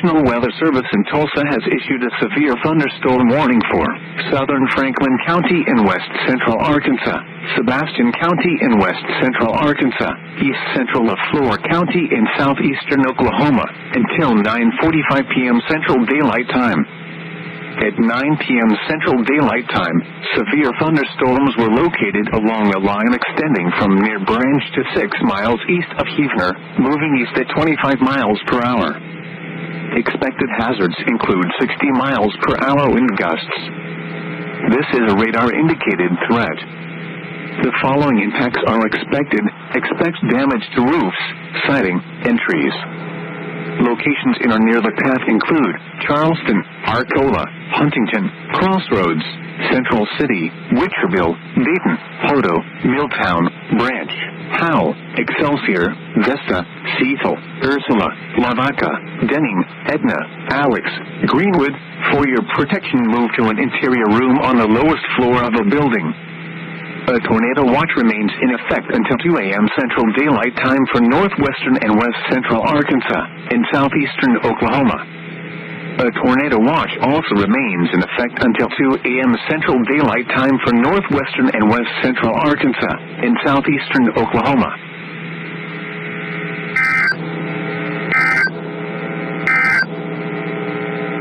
National Weather Service in Tulsa has issued a severe thunderstorm warning for southern Franklin County in west central Arkansas, Sebastian County in west central Arkansas, east central Lafleur County in southeastern Oklahoma, until 9:45 p.m. Central Daylight Time. At 9 p.m. Central Daylight Time, severe thunderstorms were located along a line extending from near Branch to 6 miles east of Heavener, moving east at 25 miles per hour. Expected hazards include 60 miles per hour wind gusts. This is a radar-indicated threat. The following impacts are expected. Expect damage to roofs, siding, and trees. Locations in or near the path include Charleston, Arcola, Huntington, Crossroads, Central City, Witcherville, Dayton, Hodo, Milltown, Branch, Howe, Excelsior, Vesta, Cecil, Ursula, Lavaca, Denning, Edna, Alex, Greenwood. For your protection, move to an interior room on the lowest floor of a building. A tornado watch remains in effect until 2 a.m. Central Daylight Time for northwestern and west central Arkansas and southeastern Oklahoma. A tornado watch also remains in effect until 2 a.m. Central Daylight Time for northwestern and west central Arkansas and southeastern Oklahoma.